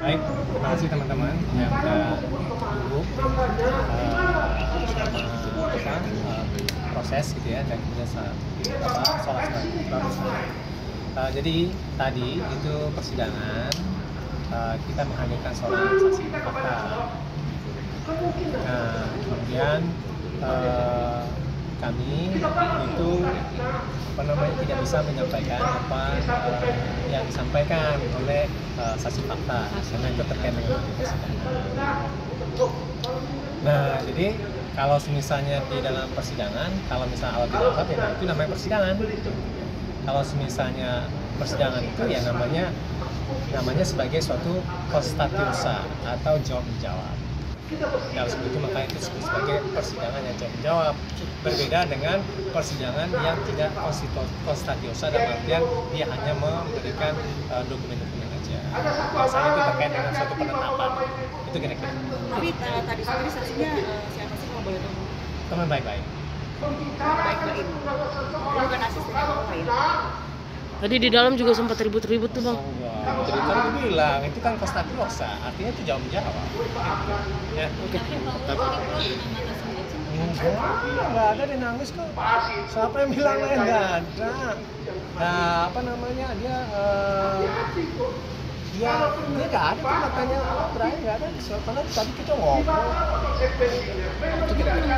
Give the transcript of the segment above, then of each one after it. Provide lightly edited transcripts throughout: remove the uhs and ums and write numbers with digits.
Baik, terima kasih teman-teman yang sudah tunggu proses gitu ya, dan kemudian sholat barusan. Jadi tadi itu persidangan, kita menghadirkan seorang saksi fakta. Nah, kemudian kami itu tidak bisa menyampaikan apa yang disampaikan oleh saksi fakta karena itu terkait dengan persidangan. Nah, jadi kalau misalnya di dalam persidangan, kalau misalnya alat ditangkap ya itu namanya persidangan. Kalau misalnya persidangan itu ya namanya sebagai suatu konstatiusa atau jawab menjawab. Nah, seperti itu makanya itu disebut sebagai persidangan yang jawab menjawab. Berbeda dengan persidangan yang tidak konstatiusa, dalam artian dia hanya memberikan dokumen-dokumen aja. Biasanya itu terkait dengan suatu penetapan. Itu kira-kira. Tapi tadi sendiri saksinya siapa sih kalau boleh tahu? Teman baik-baik. Baik-baik. Bukan asistennya apa ya? Tadi di dalam juga sempat ribut-ribut tuh, Bang. Jadi kan bilang itu kan konstatiusa, artinya itu jawab menjawab. Ya. Oke. Nggak ada dia nangis kok. Siapa yang bilang nggak ada? Nah, apa namanya dia nggak ada tuh, makanya terakhir nggak ada. Karena tadi kita ngobrol. Itu kira-kira.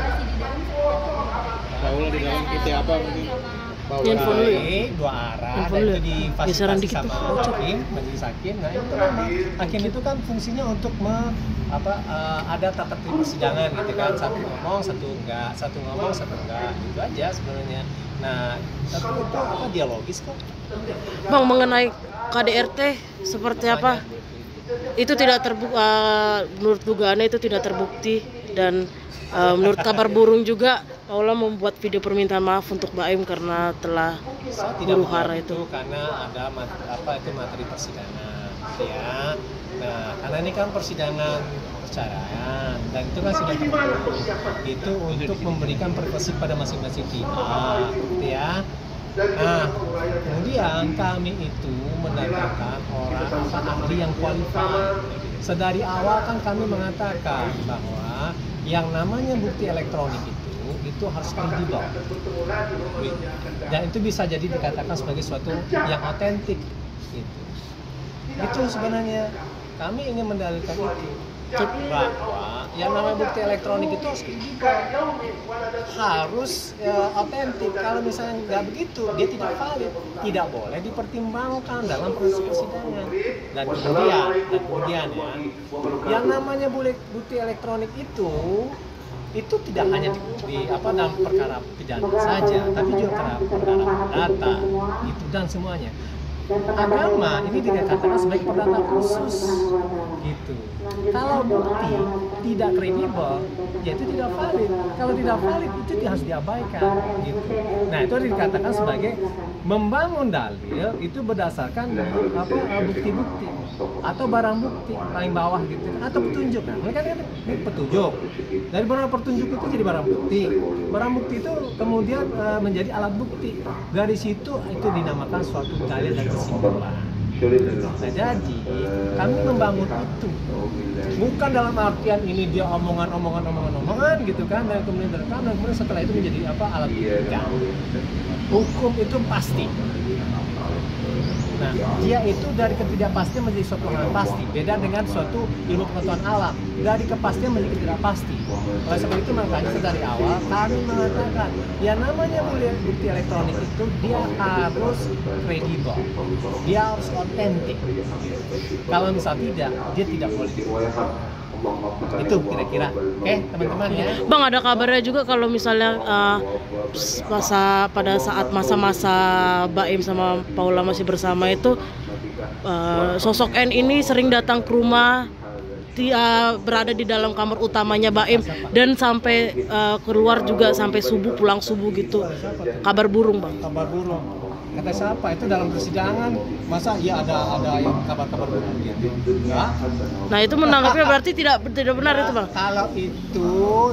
Paula di dalam PT apa mungkin? Handphone dulu ya? Dua arah, Handphone dan dulu itu ya? difasilitasi Geseran dikit sama tuh. hakim, majelis hakim. Nah itu memang hakim itu kan fungsinya untuk ada tata tertib persidangan gitu kan, satu ngomong satu enggak, satu ngomong satu enggak, gitu aja sebenarnya. Nah tapi itu dialogis kok. Bang, mengenai KDRT seperti apa? Itu tidak terbukti, menurut dugaannya itu tidak terbukti, dan menurut kabar burung juga Paula membuat video permintaan maaf untuk Baim karena telah huru hara itu. Karena ada materi persidangan ya. Nah karena ini kan persidangan perceraian dan itu kan sudah terbukti itu untuk memberikan privasi pada masing-masing pihak gitu ya. Nah, kemudian kami itu mendatangkan orang ahli yang qualified. Sedari awal kan kami mengatakan bahwa yang namanya bukti elektronik itu harus kredibel. Dan itu bisa jadi dikatakan sebagai suatu yang otentik. Gitu. Itu sebenarnya kami ingin mendalilkan itu. Bahwa yang namanya bukti elektronik itu harus kredibel, harus otentik. Kalau misalnya nggak begitu, dia tidak valid, tidak boleh dipertimbangkan dalam proses persidangan. Dan kemudian ya, yang namanya bukti elektronik itu tidak hanya dalam perkara pidana saja, tapi juga perkara data itu dan semuanya. Agama ini dikatakan sebagai perdata khusus gitu. Kalau bukti tidak kredibel, ya itu tidak valid. Kalau tidak valid itu harus diabaikan gitu. Nah itu dikatakan sebagai membangun dalil itu berdasarkan bukti-bukti atau barang bukti paling bawah gitu, atau petunjuk. Nah mereka kan ini petunjuk, dari barang petunjuk itu jadi barang bukti. Barang bukti itu kemudian menjadi alat bukti. Dari situ itu dinamakan suatu dalil dan kesimpulan. Nah jadi kami membangun itu bukan dalam artian ini dia omongan gitu kan, dan kemudian direkam dan kemudian setelah itu menjadi alat bukti. Hukum itu pasti. Nah, dia itu dari ketidakpastian menjadi suatu hal pasti. Beda dengan suatu ilmu pengetahuan alam, dari kepastian menjadi tidak pasti. Oleh sebab itu makanya dari awal kami mengatakan yang namanya bukti elektronik itu dia harus kredibel, dia harus otentik. Kalau misal tidak, dia tidak boleh. Itu kira-kira. Oke, teman-teman ya. Bang, ada kabarnya juga kalau misalnya pada saat masa-masa Baim sama Paula masih bersama itu sosok N ini sering datang ke rumah, dia berada di dalam kamar utamanya Baim dan sampai keluar juga sampai subuh, pulang subuh gitu. Kabar burung, Bang. Kabar burung. Kata siapa? Itu dalam persidangan. Masa iya ada yang kabar-kabar burung gitu? Enggak. Nah itu menanggapinya berarti tidak benar itu bang. Kalau itu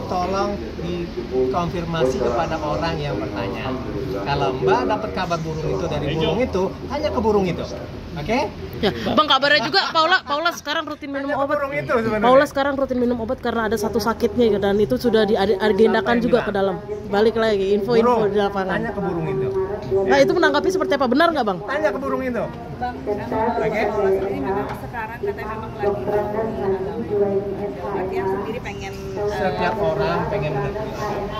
tolong dikonfirmasi kepada orang yang bertanya. Kalau Mbak dapat kabar burung itu dari burung itu, tanya ke burung itu. Oke? Ya, bang kabarnya juga Paula sekarang rutin minum Tanya ke obat. burung itu sebenarnya. Paula sekarang rutin minum obat karena ada satu sakitnya dan itu sudah diagendakan juga ke dalam. Balik lagi info-info Burung, di lapangan. tanya ke burung itu. Nah itu menanggapi seperti apa? Benar nggak bang? Tanya ke burung itu. Bang, Paula sendiri memang sekarang katanya memang lagi mengikuti agama. Berarti yang sendiri pengen Setiap orang pengen mengerti agama.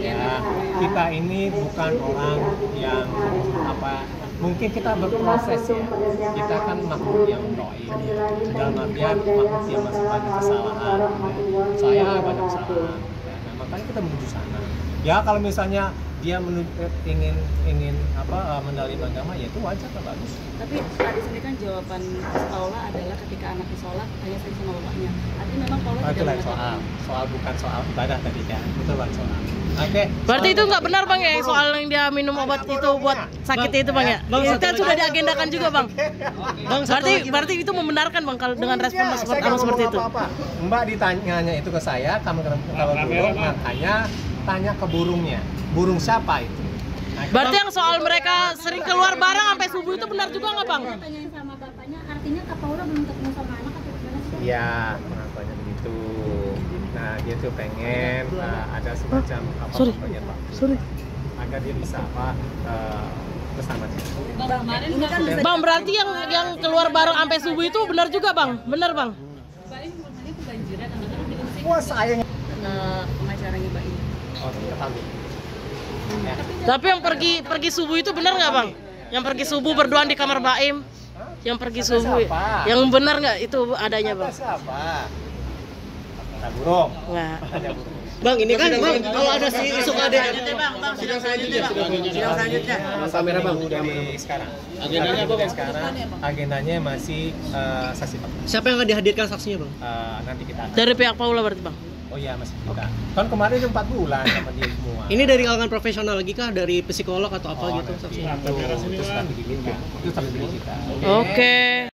Ya, kita ini bukan orang yang mungkin kita berproses ya. Kita kan makhluk yang doib. Dalam artian makhluk yang masih banyak kesalahan. Saya banyak kesalahan. Nah, makanya kita menuju sana. Ya kalau misalnya dia ingin mendalim agama, ya itu wajar lah, bagus. Tapi tadi sendiri kan jawaban Paula adalah ketika anak disolak hanya sering sama bapaknya. Artinya memang Paula Itu tidak lain mengetahui. soal bukan soal ibadah tadi kan. Itu lain soal. Oke. Berarti itu nggak benar bang ya soal yang dia minum obat itu buat sakitnya itu bang ya? Itu kan sudah diagendakan juga bang. Berarti itu membenarkan bang kalau dengan respon Saya seperti nggak seperti ngomong itu. apa-apa. Mbak ditanyanya itu ke saya, kamu kalau burung, makanya tanya ke burungnya. Burung siapa itu? Nah, Berarti yang soal mereka sering keluar bareng sampai subuh itu benar juga nggak bang? Tanyain sama bapaknya, artinya Kak Paula belum ketemu sama anak atau gimana sih? Iya, pengakuannya begitu. Nah, dia tuh pengen ada semacam namanya Pak, Sorry. agar dia bisa bersama dia. Ini kan bisa Bang berarti yang keluar bareng sampai subuh itu benar juga bang? Benar bang? Wah, sayang. pengacaranya Mbak ini. Oh, kita tahu. Ya. Tapi yang pergi subuh itu benar nggak bang? Yang pergi subuh berduaan di kamar Baim? Yang pergi Kata subuh, siapa? yang benar nggak itu adanya Kata bang? siapa? Kata burung. Nggak. Tanya burung. Bang, ini kan bang, kalau ada si isu KDRT Sidang selanjutnya kamera bang, Dari sekarang. Agendanya apa, Bang? Sekarang agendanya masih saksi fakta. siapa yang akan dihadirkan saksinya bang? Nanti kita akan. Dari pihak Paula berarti bang? Oh iya, masih kita. Kan kemarin itu 4 bulan sama dia semua. Ini dari kalangan profesional lagi kah? Dari psikolog atau apa gitu nanti saksinya? itu strategi kita. Itu strategi kita. Oke.